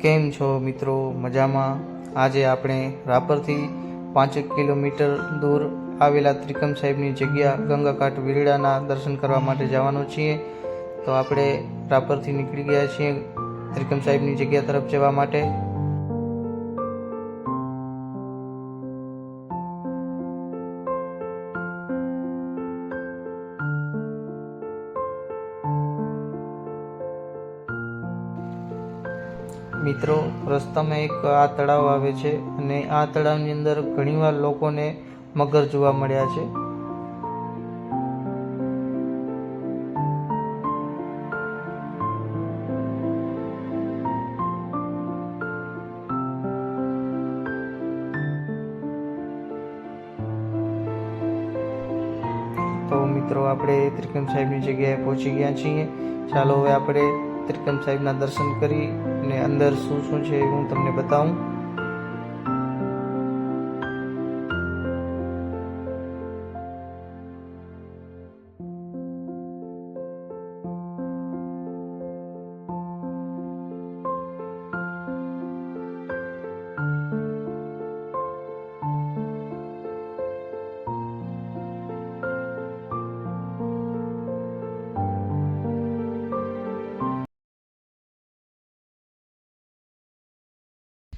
કેમ છો મિત્રો? મજામાં? આજે આપણે રાપરથી 5 કિલોમીટર દૂર આવેલા ત્રિકમ સાહેબની જગ્યા ગંગાઘાટ વીરડાના દર્શન કરવા માટે જવાનું છીએ. તો આપણે રાપરથી નીકળી ગયા છીએ ત્રિકમ સાહેબની જગ્યા તરફ જવા માટે. મિત્રો, રસ્તામાં એક આ તળાવ આવે છે અને આ તળાવની અંદર ઘણીવાર લોકોને મગર જોવા મળ્યા છે. તો મિત્રો, આપણે ત્રિકમ સાહેબની જગ્યાએ પહોંચી ગયા છીએ. ચાલો હવે આપણે ત્રિકમ સાહેબના દર્શન કરી અને અંદર શું શું છે એ હું તમને બતાવું.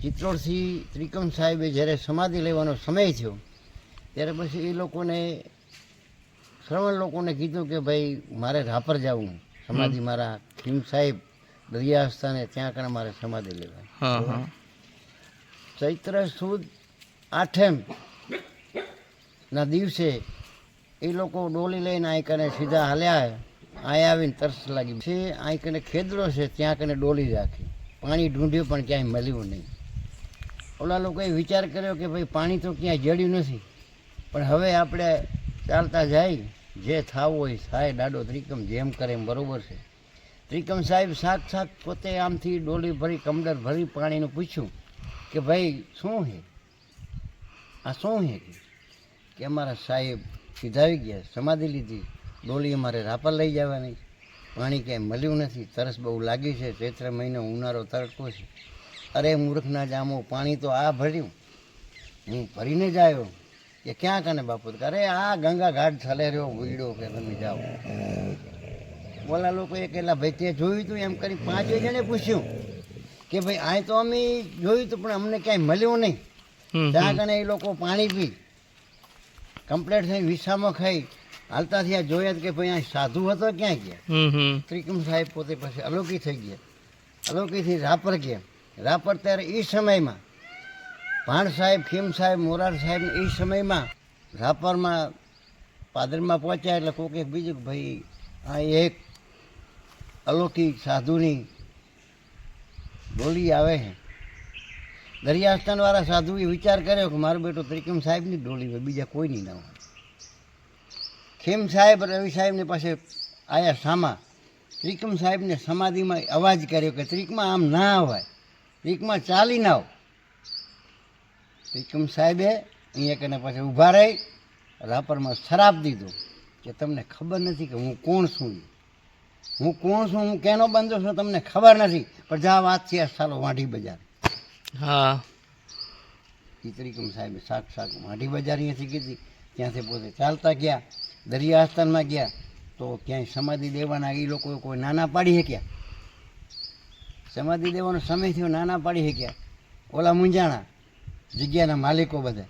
ચિત્રોડથી ત્રિકમ સાહેબે જ્યારે સમાધિ લેવાનો સમય થયો ત્યારે પછી એ લોકોને શ્રવણ લોકોને કીધું કે ભાઈ મારે રાપર જવું, સમાધિ મારા ખીમ સાહેબ દરિયા સ્થાને ત્યાં કણે મારે સમાધિ લેવા. ચૈત્ર સુદ 8 ના દિવસે એ લોકો ડોલી લઈને અહીં કને સીધા હાલ્યા. અહીં આવીને તરસ લાગી છે. અહીં કને ખેદડો છે, ત્યાં કને ડોલી રાખી. પાણી ઢૂંઢ્યું પણ ક્યાંય મળ્યું નહીં. ઓલા લોકોએ વિચાર કર્યો કે ભાઈ પાણી તો ક્યાંય જડ્યું નથી, પણ હવે આપણે ચાલતા જાય, જે થાવું હોય થાય, દાડો ત્રિકમ જેમ કરે એમ બરાબર છે. ત્રિકમ સાહેબ સાક્ષાત પોતે આમથી ડોલી ભરી કમડર ભરી પાણીનું પૂછ્યું કે ભાઈ શું છે આ, શું છે કે અમારા સાહેબ સીધાવી ગયા, સમાધિ લીધી, ડોલી અમારે રાપર લઈ જવાની, પાણી ક્યાંય મળ્યું નથી, તરસ બહુ લાગી છે, ચૈત્ર મહિનો ઉનાળો તડકો છે. અરે મૂર્ખના જામો, પાણી તો આ ભર્યું, હું ભરીને જ આવ્યો. કે ક્યાં કને બાપુ? અરે આ ગંગા ઘાટ છલે રહ્યો વીડો, કે તમે જાઓ. બોલા લોકોએ કહેલા ભાઈ તે જોયું હતું? એમ કરી 5 જણે પૂછ્યું કે ભાઈ આ તો અમે જોયું હતું પણ અમને ક્યાંય મળ્યું નહીં. ત્યાં કને એ લોકો પાણી પી કમ્પ્લેટ થઈ વિસામાં ખાઈ હાલતા થયા. જોયા કે ભાઈ આ સાધુ હતો ક્યાં ગયા? ત્રિકમ સાહેબ પોતે પછી અલોકી થઈ ગયા. અલોકીથી રાપર ગયા. રાપર ત્યારે એ સમયમાં ભાણ સાહેબ, ખીમ સાહેબ, મોરાર સાહેબ એ સમયમાં રાપરમાં પાદરમાં પહોંચ્યા એટલે કોઈક એક બીજું ભાઈ આ એક અલૌકિક સાધુની ડોલી આવે છે. દરિયાસ્થાનવાળા સાધુએ વિચાર કર્યો કે મારું બેટું ત્રિકમ સાહેબની ડોલી હોય, બીજા કોઈની ના હોય. ખીમ સાહેબ રવિ સાહેબની પાસે આવ્યા સામા. ત્રિકમ સાહેબને સમાધિમાં અવાજ કર્યો કે ત્રિકમાં આમ ના અવાય, ત્રિકમાં ચાલી ના આવ. ત્રિકમ સાહેબે અહીંયા કને પછી ઊભા રહી રાપરમાં શરાપ દીધો કે તમને ખબર નથી કે હું કોણ છું, હું કોણ છું, હું કેનો બંધો છું, તમને ખબર નથી. પણ જા વાત છે ચાલો વાંઢી બજાર. હા, એ ત્રિકમ સાહેબે સાક્ષાત વાંઢી બજાર અહીંયાથી કીધી. ત્યાંથી પોતે ચાલતા ગયા, દરિયા આસ્થાનમાં ગયા. તો ક્યાંય સમાધિ દેવાના એ લોકો કોઈ નાના પાડી શક્યા? સમાધિ દેવાનો સમય થયો, નાના પાડી શક્યા? ઓલા મૂંઝાણા જગ્યાના માલિકો બધા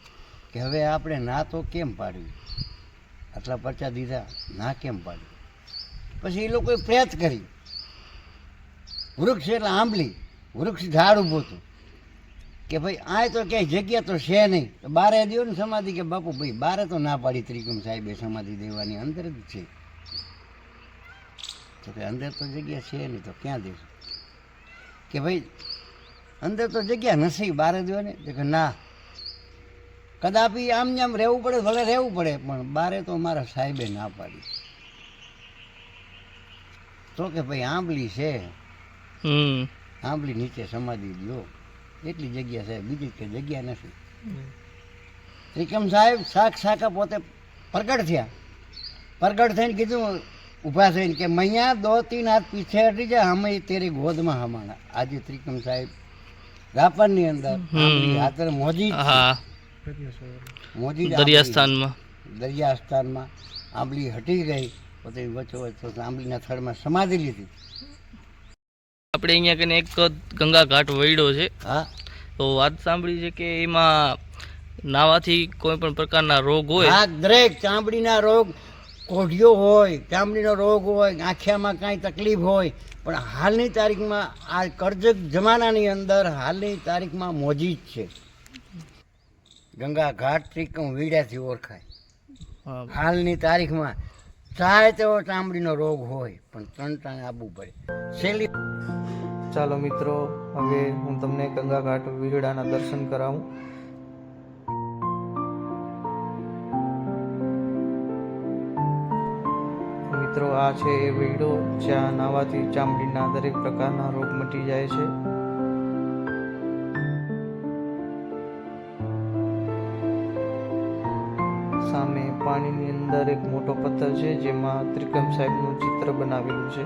કે હવે આપણે ના તો કેમ પાડવી, આટલા પરચા દીધા, ના કેમ પાડવી? પછી એ લોકોએ પ્રયત્ન કરી. વૃક્ષ એટલે આંબલી, વૃક્ષ ઝાડ ઊભું હતું કે ભાઈ આ તો ક્યાંય જગ્યા તો છે નહીં, તો બારે દો ને સમાધિ. કે બાપુ ભાઈ બારે તો ના પાડી ત્રિકમ સાહેબે સમાધિ દેવાની, અંદર જ છે. તો કે અંદર તો જગ્યા છે નહીં, તો ક્યાં દેશું? કે ભાઈ અંદર તો જગ્યા નથી, બારે દો ને. તો કે ના, કદાપી આમ ને આમ રહેવું પડે, ભલે રહેવું પડે, પણ બારે તો મારા સાહેબે ના પાડી. તો કે ભાઈ આંબલી છે, આંબલી નીચે સમાધિ લો, એટલી જગ્યા છે, બીજી કે જગ્યા નથી. ત્રિકમ સાહેબ સાક્ષાત પોતે પ્રગટ થયા. પ્રગટ થઈને કીધું ઊભા થઈને કે મૈયા 2-3 હાથ પીછે હટી જાય, અમે તેરી ગોદમાં હમાણા. આજે ત્રિકમ સાહેબ રાપરની અંદર આંબલી હાથર મોજી જ છે. હા, મોજી જ દરિયાસ્થાનમાં. દરિયા સ્થાનમાં આંબલી હટી ગઈ, પોતે વચ્ચોવચ્ચ આંબલીના થડમાં સમાધિ લીધી. આપણે અહીંયા કને એક ગંગા ઘાટ વળ્યો છે, હા, તો વાત સાંભળી છે કે એમાં નાવાથી કોઈ પણ પ્રકારના રોગ હોય. આ દરેક ચામડીના રોગ, કોઢિયો હોય, ચામડીનો રોગ હોય, આંખિયામાં કાંઈ તકલીફ હોય, પણ હાલની તારીખમાં આ કરજક જમાનાની અંદર હાલની તારીખમાં મોજી જ છે. ગંગા ઘાટ ત્રિકમ વીડાથી ઓળખાય. હા, હાલની તારીખમાં ચાહે તેવો ચામડીનો રોગ હોય પણ 3 ટાણે આવવું પડે. છેલ્લી ચાલો મિત્રો, હવે હું તમને ગંગા ઘાટ વીરડાના દર્શન કરાવું. મિત્રો, આ છે એ વીરડો જ્યાં નાવાથી ચામડીના દરેક પ્રકારના રોગ મટી જાય છે. સામે પાણીની અંદર એક મોટો પથ્થર છે જેમાં ત્રિકમ સાહેબનું ચિત્ર બનાવેલું છે.